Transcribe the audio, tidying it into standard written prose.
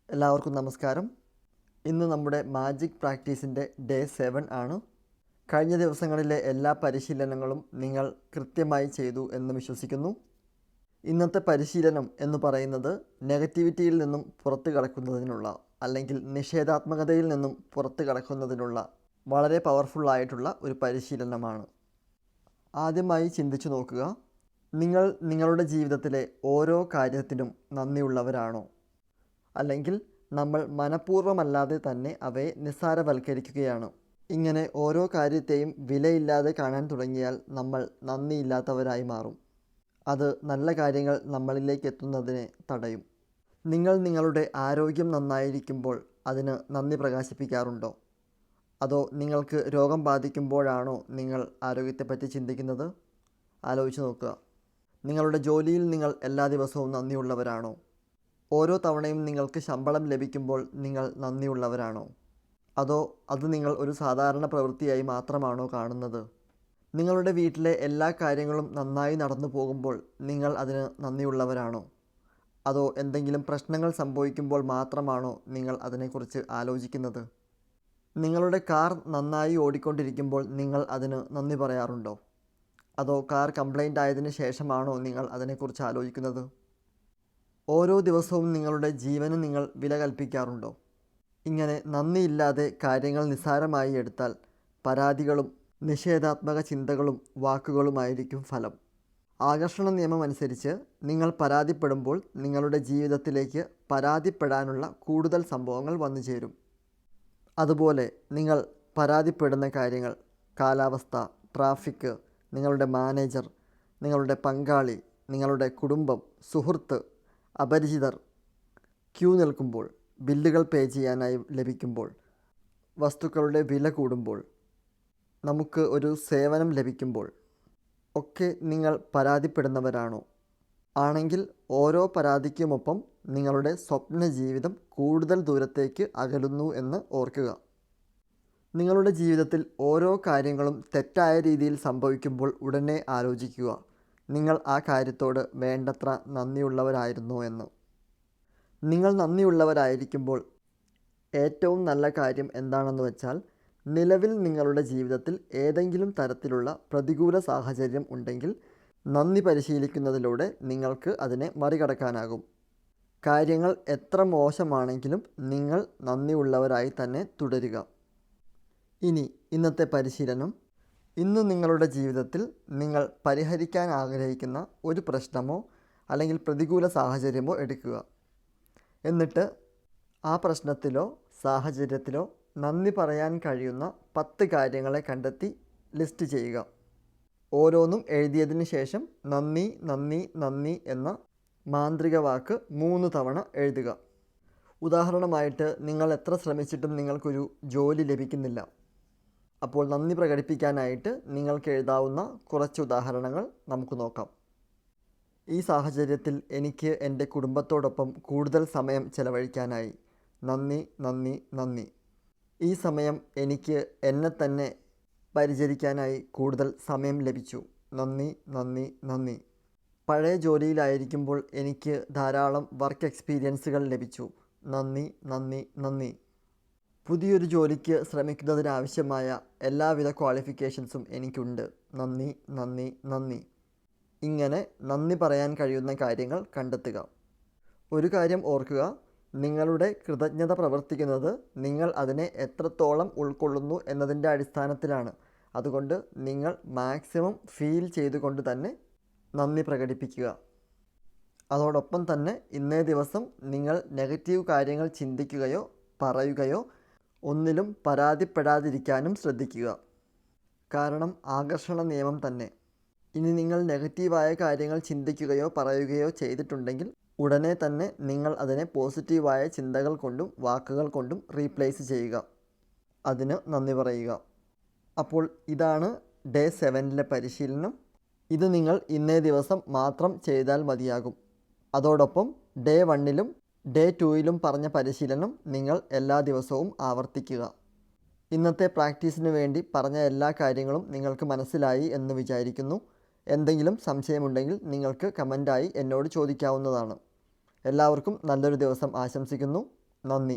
എല്ലാവർക്കും നമസ്കാരം. ഇന്ന് നമ്മുടെ മാജിക് പ്രാക്ടീസിൻ്റെ ഡേ 7 ആണ്. കഴിഞ്ഞ ദിവസങ്ങളിലെ എല്ലാ പരിശീലനങ്ങളും നിങ്ങൾ കൃത്യമായി ചെയ്തു എന്ന് വിശ്വസിക്കുന്നു. ഇന്നത്തെ പരിശീലനം എന്ന് പറയുന്നത് നെഗറ്റിവിറ്റിയിൽ നിന്നും പുറത്തു കടക്കുന്നതിനുള്ള അല്ലെങ്കിൽ നിഷേധാത്മകതയിൽ നിന്നും പുറത്തു കടക്കുന്നതിനുള്ള വളരെ പവർഫുള്ളായിട്ടുള്ള ഒരു പരിശീലനമാണ്. ആദ്യമായി ചിന്തിച്ചു നോക്കുക, നിങ്ങൾ നിങ്ങളുടെ ജീവിതത്തിലെ ഓരോ കാര്യത്തിനും നന്ദിയുള്ളവരാണോ? അല്ലെങ്കിൽ നമ്മൾ മനഃപൂർവ്വമല്ലാതെ തന്നെ അവയെ നിസ്സാരവൽക്കരിക്കുകയാണ്. ഇങ്ങനെ ഓരോ കാര്യത്തെയും വിലയില്ലാതെ കാണാൻ തുടങ്ങിയാൽ നമ്മൾ നന്ദിയില്ലാത്തവരായി മാറും. അത് നല്ല കാര്യങ്ങൾ നമ്മളിലേക്ക് എത്തുന്നതിനെ തടയും. നിങ്ങൾ നിങ്ങളുടെ ആരോഗ്യം നന്നായിരിക്കുമ്പോൾ അതിന് നന്ദി പ്രകാശിപ്പിക്കാറുണ്ടോ? അതോ നിങ്ങൾക്ക് രോഗം ബാധിക്കുമ്പോഴാണോ നിങ്ങൾ ആരോഗ്യത്തെപ്പറ്റി ചിന്തിക്കുന്നത്? ആലോചിച്ച് നോക്കുക. നിങ്ങളുടെ ജോലിയിൽ നിങ്ങൾ എല്ലാ ദിവസവും നന്ദിയുള്ളവരാണോ? ഓരോ തവണയും നിങ്ങൾക്ക് ശമ്പളം ലഭിക്കുമ്പോൾ നിങ്ങൾ നന്ദിയുള്ളവരാണോ? അതോ അത് നിങ്ങൾ ഒരു സാധാരണ പ്രവൃത്തിയായി മാത്രമാണോ കാണുന്നത്? നിങ്ങളുടെ വീട്ടിലെ എല്ലാ കാര്യങ്ങളും നന്നായി നടന്നു പോകുമ്പോൾ നിങ്ങൾ അതിന് നന്ദിയുള്ളവരാണോ? അതോ എന്തെങ്കിലും പ്രശ്നങ്ങൾ സംഭവിക്കുമ്പോൾ മാത്രമാണോ നിങ്ങൾ അതിനെക്കുറിച്ച് ആലോചിക്കുന്നത്? നിങ്ങളുടെ കാർ നന്നായി ഓടിക്കൊണ്ടിരിക്കുമ്പോൾ നിങ്ങൾ അതിന് നന്ദി പറയാറുണ്ടോ? അതോ കാർ കംപ്ലൈൻ്റ് ആയതിനു ശേഷമാണോ നിങ്ങൾ അതിനെക്കുറിച്ച് ആലോചിക്കുന്നത്? ഓരോ ദിവസവും നിങ്ങളുടെ ജീവന് നിങ്ങൾ വില കൽപ്പിക്കാറുണ്ടോ? ഇങ്ങനെ നന്ദിയില്ലാതെ കാര്യങ്ങൾ നിസ്സാരമായി എടുത്താൽ പരാതികളും നിഷേധാത്മക ചിന്തകളും വാക്കുകളുമായിരിക്കും ഫലം. ആകർഷണ നിയമം അനുസരിച്ച് നിങ്ങൾ പരാതിപ്പെടുമ്പോൾ നിങ്ങളുടെ ജീവിതത്തിലേക്ക് പരാതിപ്പെടാനുള്ള കൂടുതൽ സംഭവങ്ങൾ വന്നു ചേരും. അതുപോലെ നിങ്ങൾ പരാതിപ്പെടുന്ന കാര്യങ്ങൾ കാലാവസ്ഥ, ട്രാഫിക്, നിങ്ങളുടെ മാനേജർ, നിങ്ങളുടെ പങ്കാളി, നിങ്ങളുടെ കുടുംബം, സുഹൃത്ത്, അപരിചിതർ, ക്യൂ നിൽക്കുമ്പോൾ, ബില്ലുകൾ പേ ചെയ്യാനായി ലഭിക്കുമ്പോൾ, വസ്തുക്കളുടെ വില കൂടുമ്പോൾ, നമുക്ക് ഒരു സേവനം ലഭിക്കുമ്പോൾ ഒക്കെ നിങ്ങൾ പരാതിപ്പെടുന്നവരാണോ? ആണെങ്കിൽ ഓരോ പരാതിക്കുമൊപ്പം നിങ്ങളുടെ സ്വപ്ന ജീവിതം കൂടുതൽ ദൂരത്തേക്ക് അകലുന്നു എന്ന് ഓർക്കുക. നിങ്ങളുടെ ജീവിതത്തിൽ ഓരോ കാര്യങ്ങളും തെറ്റായ രീതിയിൽ സംഭവിക്കുമ്പോൾ ഉടനെ ആലോചിക്കുക, നിങ്ങൾ ആ കാര്യത്തോട് വേണ്ടത്ര നന്ദിയുള്ളവരായിരുന്നോ എന്ന്. നിങ്ങൾ നന്ദിയുള്ളവരായിരിക്കുമ്പോൾ ഏറ്റവും നല്ല കാര്യം എന്താണെന്ന് വെച്ചാൽ, നിലവിൽ നിങ്ങളുടെ ജീവിതത്തിൽ ഏതെങ്കിലും തരത്തിലുള്ള പ്രതികൂല സാഹചര്യം ഉണ്ടെങ്കിൽ നന്ദി പരിശീലിക്കുന്നതിലൂടെ നിങ്ങൾക്ക് അതിനെ മറികടക്കാനാകും. കാര്യങ്ങൾ എത്ര മോശമാണെങ്കിലും നിങ്ങൾ നന്ദിയുള്ളവരായി തന്നെ തുടരുക. ഇനി ഇന്നത്തെ പരിശീലനം. ഇന്ന് നിങ്ങളുടെ ജീവിതത്തിൽ നിങ്ങൾ പരിഹരിക്കാൻ ആഗ്രഹിക്കുന്ന ഒരു പ്രശ്നമോ അല്ലെങ്കിൽ പ്രതികൂല സാഹചര്യമോ എടുക്കുക. എന്നിട്ട് ആ പ്രശ്നത്തിലോ സാഹചര്യത്തിലോ നന്ദി പറയാൻ കഴിയുന്ന 10 കാര്യങ്ങളെ കണ്ടെത്തി ലിസ്റ്റ് ചെയ്യുക. ഓരോന്നും എഴുതിയതിന് ശേഷം നന്ദി നന്ദി നന്ദി എന്ന മാന്ത്രിക വാക്ക് 3 തവണ എഴുതുക. ഉദാഹരണമായിട്ട്, നിങ്ങൾ എത്ര ശ്രമിച്ചിട്ടും നിങ്ങൾക്കൊരു ജോലി ലഭിക്കുന്നില്ല. അപ്പോൾ നന്ദി പ്രകടിപ്പിക്കാനായിട്ട് നിങ്ങൾക്ക് എഴുതാവുന്ന കുറച്ച് ഉദാഹരണങ്ങൾ നമുക്ക് നോക്കാം. ഈ സാഹചര്യത്തിൽ എനിക്ക് എൻ്റെ കുടുംബത്തോടൊപ്പം കൂടുതൽ സമയം ചെലവഴിക്കാനായി. നന്ദി നന്ദി നന്ദി. ഈ സമയം എനിക്ക് എന്നെ തന്നെ പരിചരിക്കാനായി കൂടുതൽ സമയം ലഭിച്ചു. നന്ദി നന്ദി നന്ദി. പഴയ ജോലിയിലായിരിക്കുമ്പോൾ എനിക്ക് ധാരാളം വർക്ക് എക്സ്പീരിയൻസുകൾ ലഭിച്ചു. നന്ദി നന്ദി നന്ദി. പുതിയൊരു ജോലിക്ക് ശ്രമിക്കുന്നതിനാവശ്യമായ എല്ലാവിധ ക്വാളിഫിക്കേഷൻസും എനിക്കുണ്ട്. നന്ദി നന്ദി നന്ദി. ഇങ്ങനെ നന്ദി പറയാൻ കഴിയുന്ന കാര്യങ്ങൾ കണ്ടെത്തുക. ഒരു കാര്യം ഓർക്കുക, നിങ്ങളുടെ കൃതജ്ഞത പ്രവർത്തിക്കുന്നത് നിങ്ങൾ അതിനെ എത്രത്തോളം ഉൾക്കൊള്ളുന്നു എന്നതിൻ്റെ അടിസ്ഥാനത്തിലാണ്. അതുകൊണ്ട് നിങ്ങൾ മാക്സിമം ഫീൽ ചെയ്തുകൊണ്ട് തന്നെ നന്ദി പ്രകടിപ്പിക്കുക. അതോടൊപ്പം തന്നെ ഇന്നേ ദിവസം നിങ്ങൾ നെഗറ്റീവ് കാര്യങ്ങൾ ചിന്തിക്കുകയോ പറയുകയോ ഒന്നിലും പരാതിപ്പെടാതിരിക്കാനും ശ്രദ്ധിക്കുക. കാരണം ആകർഷണ നിയമം തന്നെ. ഇനി നിങ്ങൾ നെഗറ്റീവായ കാര്യങ്ങൾ ചിന്തിക്കുകയോ പറയുകയോ ചെയ്തിട്ടുണ്ടെങ്കിൽ ഉടനെ തന്നെ നിങ്ങൾ അതിനെ പോസിറ്റീവായ ചിന്തകൾ കൊണ്ടും വാക്കുകൾ കൊണ്ടും റീപ്ലേസ് ചെയ്യുക. അതിന് നന്ദി പറയുക. അപ്പോൾ ഇതാണ് ഡേ 7 പരിശീലനം. ഇത് നിങ്ങൾ ഇന്നേ ദിവസം മാത്രം ചെയ്താൽ മതിയാകും. അതോടൊപ്പം ഡേ 1 ഡേ 2 പറഞ്ഞ പരിശീലനം നിങ്ങൾ എല്ലാ ദിവസവും ആവർത്തിക്കുക. ഇന്നത്തെ പ്രാക്ടീസിന് വേണ്ടി പറഞ്ഞ എല്ലാ കാര്യങ്ങളും നിങ്ങൾക്ക് മനസ്സിലായി എന്ന് വിചാരിക്കുന്നു. എന്തെങ്കിലും സംശയമുണ്ടെങ്കിൽ നിങ്ങൾക്ക് കമൻ്റായി എന്നോട് ചോദിക്കാവുന്നതാണ്. എല്ലാവർക്കും നല്ലൊരു ദിവസം ആശംസിക്കുന്നു. നന്ദി.